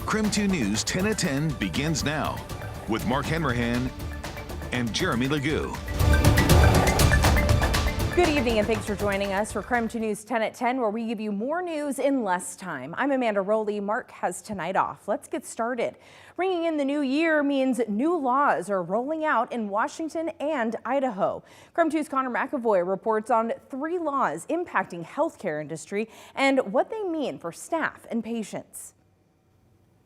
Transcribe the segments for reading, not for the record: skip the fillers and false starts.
KREM 2 News 10 at 10 begins now with Mark Hanrahan and Jeremy Legoo. Good evening and thanks for joining us for KREM 2 News 10 at 10, where we give you more news in less time. I'm Amanda Rowley. Mark has tonight off. Let's get started. Bringing in the new year means new laws are rolling out in Washington and Idaho. KREM 2's Connor McAvoy reports on 3 laws impacting healthcare industry and what they mean for staff and patients.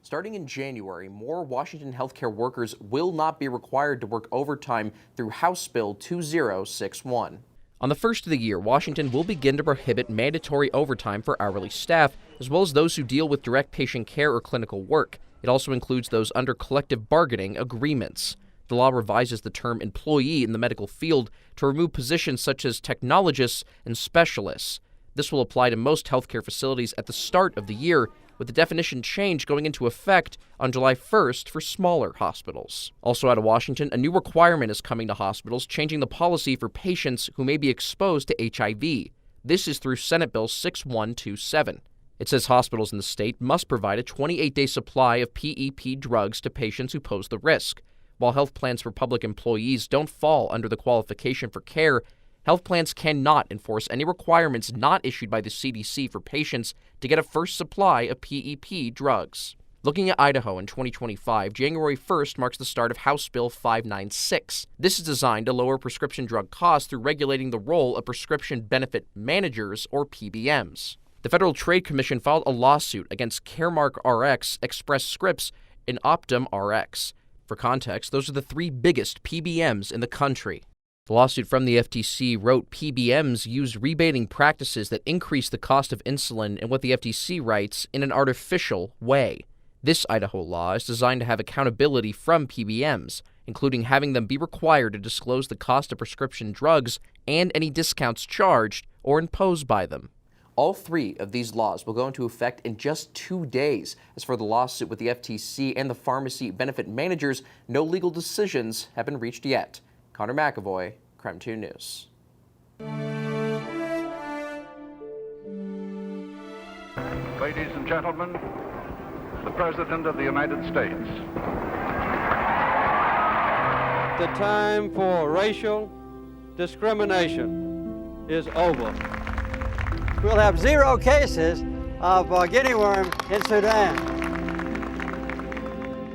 Starting in January, more Washington healthcare workers will not be required to work overtime through House Bill 2061. On the first of the year, Washington will begin to prohibit mandatory overtime for hourly staff, as well as those who deal with direct patient care or clinical work. It also includes those under collective bargaining agreements. The law revises the term employee in the medical field to remove positions such as technologists and specialists. This will apply to most healthcare facilities at the start of the year, with the definition change going into effect on July 1st for smaller hospitals. Also out of Washington, a new requirement is coming to hospitals, changing the policy for patients who may be exposed to HIV. This is through Senate Bill 6127. It says hospitals in the state must provide a 28-day supply of PEP drugs to patients who pose the risk. While health plans for public employees don't fall under the qualification for care, health plans cannot enforce any requirements not issued by the CDC for patients to get a first supply of PEP drugs. Looking at Idaho in 2025, January 1st marks the start of House Bill 596. This is designed to lower prescription drug costs through regulating the role of prescription benefit managers, or PBMs. The Federal Trade Commission filed a lawsuit against Caremark RX, Express Scripts, and Optum RX. For context, those are the 3 biggest PBMs in the country. The lawsuit from the FTC wrote PBMs use rebating practices that increase the cost of insulin in what the FTC writes in an artificial way. This Idaho law is designed to have accountability from PBMs, including having them be required to disclose the cost of prescription drugs and any discounts charged or imposed by them. All 3 of these laws will go into effect in just 2 days. As for the lawsuit with the FTC and the pharmacy benefit managers, no legal decisions have been reached yet. Connor McAvoy, KREM 2 News. Ladies and gentlemen, the President of the United States. The time for racial discrimination is over. We'll have 0 cases of guinea worm in Sudan.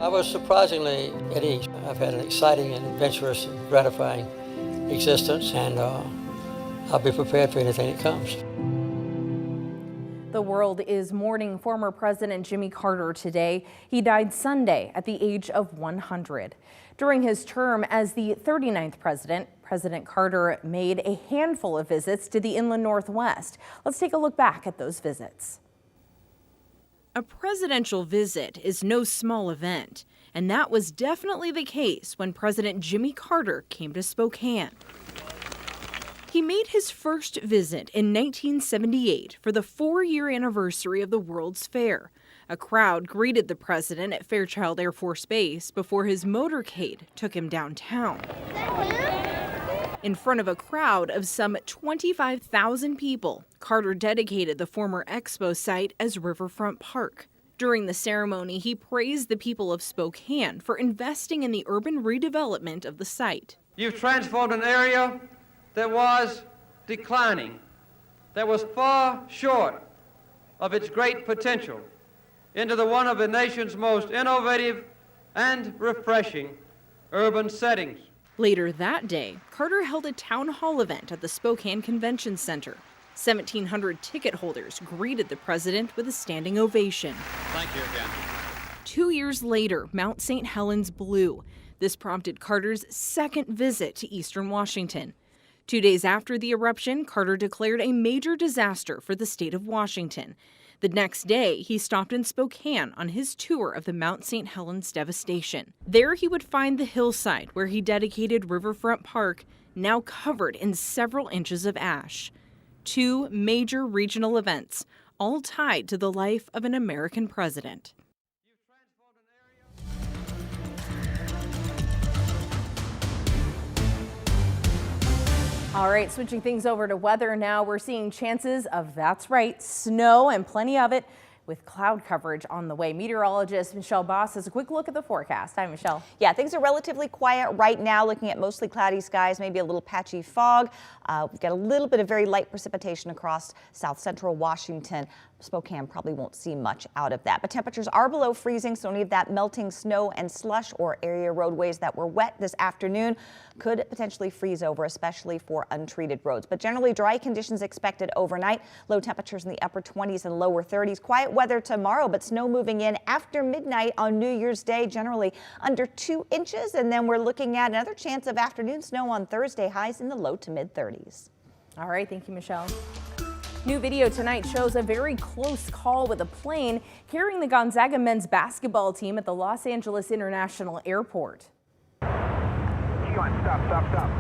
I was surprisingly at ease. I've had an exciting and adventurous and gratifying existence, and I'll be prepared for anything that comes. The world is mourning former President Jimmy Carter today. He died Sunday at the age of 100. During his term as the 39th president, President Carter made a handful of visits to the inland Northwest. Let's take a look back at those visits. A presidential visit is no small event, and that was definitely the case when President Jimmy Carter came to Spokane. He made his first visit in 1978 for the 4-year anniversary of the World's Fair. A crowd greeted the president at Fairchild Air Force Base before his motorcade took him downtown. In front of a crowd of some 25,000 people, Carter dedicated the former expo site as Riverfront Park. During the ceremony, he praised the people of Spokane for investing in the urban redevelopment of the site. You've transformed an area that was declining, that was far short of its great potential, into one of the nation's most innovative and refreshing urban settings. Later that day, Carter held a town hall event at the Spokane Convention Center. 1,700 ticket holders greeted the president with a standing ovation. Thank you again. 2 years later, Mount St. Helens blew. This prompted Carter's second visit to eastern Washington. 2 days after the eruption, Carter declared a major disaster for the state of Washington. The next day, he stopped in Spokane on his tour of the Mount St. Helens devastation. There he would find the hillside where he dedicated Riverfront Park, now covered in several inches of ash. 2 major regional events, all tied to the life of an American president. All right, switching things over to weather now. We're seeing chances of, that's right, snow and plenty of it, with with cloud coverage on the way. Meteorologist Michelle Boss has a quick look at the forecast. Hi, Michelle. Yeah, things are relatively quiet right now, looking at mostly cloudy skies, maybe a little patchy fog. We've got a little bit of very light precipitation across south central Washington. Spokane probably won't see much out of that, but temperatures are below freezing, so any of that melting snow and slush or area roadways that were wet this afternoon could potentially freeze over, especially for untreated roads. But generally dry conditions expected overnight. Low temperatures in the upper 20s and lower 30s. Quiet weather tomorrow, but snow moving in after midnight on New Year's Day, generally under 2 inches. And then we're looking at another chance of afternoon snow on Thursday, highs in the low to mid 30s. All right, thank you, Michelle. New video tonight shows a very close call with a plane carrying the Gonzaga men's basketball team at the Los Angeles International Airport. Stop.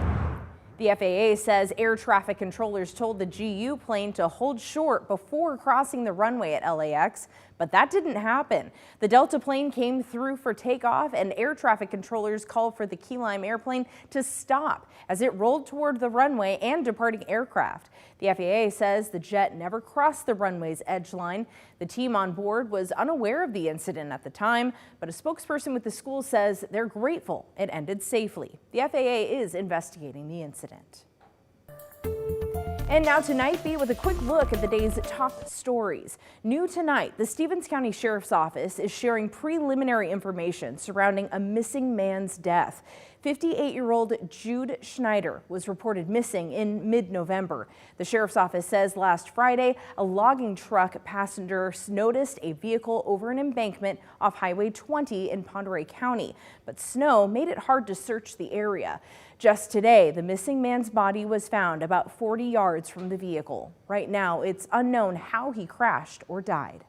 The FAA says air traffic controllers told the GU plane to hold short before crossing the runway at LAX, but that didn't happen. The Delta plane came through for takeoff, and air traffic controllers called for the Key Lime airplane to stop as it rolled toward the runway and departing aircraft. The FAA says the jet never crossed the runway's edge line. The team on board was unaware of the incident at the time, but a spokesperson with the school says they're grateful it ended safely. The FAA is investigating the incident. And now to Night Beat with a quick look at the day's top stories. New tonight, the Stevens County Sheriff's Office is sharing preliminary information surrounding a missing man's death. 58-year-old Jude Schneider was reported missing in mid-November. The Sheriff's Office says last Friday, a logging truck passenger noticed a vehicle over an embankment off Highway 20 in Ponderay County, but snow made it hard to search the area. Just today, the missing man's body was found about 40 yards from the vehicle. Right now, it's unknown how he crashed or died.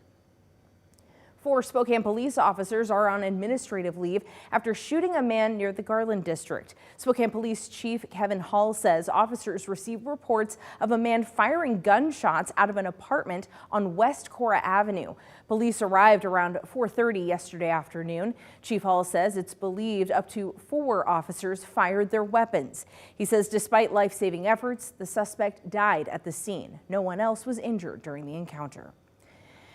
4 Spokane police officers are on administrative leave after shooting a man near the Garland district. Spokane Police Chief Kevin Hall says officers received reports of a man firing gunshots out of an apartment on West Cora Avenue. Police arrived around 4:30 yesterday afternoon. Chief Hall says it's believed up to 4 officers fired their weapons. He says despite life-saving efforts, the suspect died at the scene. No one else was injured during the encounter.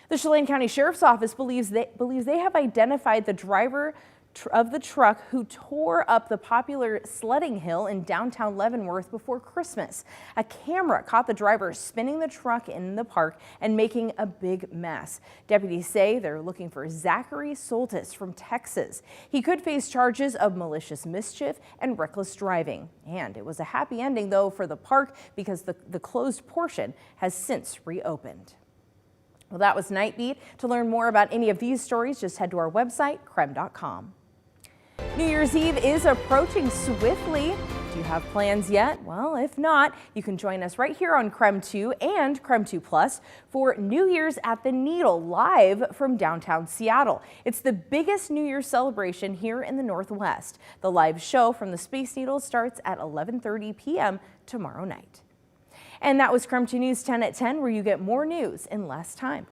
The Chelan County Sheriff's Office believes they have identified the driver of the truck who tore up the popular sledding hill in downtown Leavenworth before Christmas. A camera caught the driver spinning the truck in the park and making a big mess. Deputies say they're looking for Zachary Soltis from Texas. He could face charges of malicious mischief and reckless driving. And it was a happy ending, though, for the park because the closed portion has since reopened. Well, that was Night Beat. To learn more about any of these stories, just head to our website, KREM.com. New Year's Eve is approaching swiftly. Do you have plans yet? Well, if not, you can join us right here on KREM 2 and KREM 2 Plus for New Year's at the Needle, live from downtown Seattle. It's the biggest New Year's celebration here in the Northwest. The live show from the Space Needle starts at 11:30 p.m. tomorrow night. And that was KREM 2 News 10 at 10, where you get more news in less time.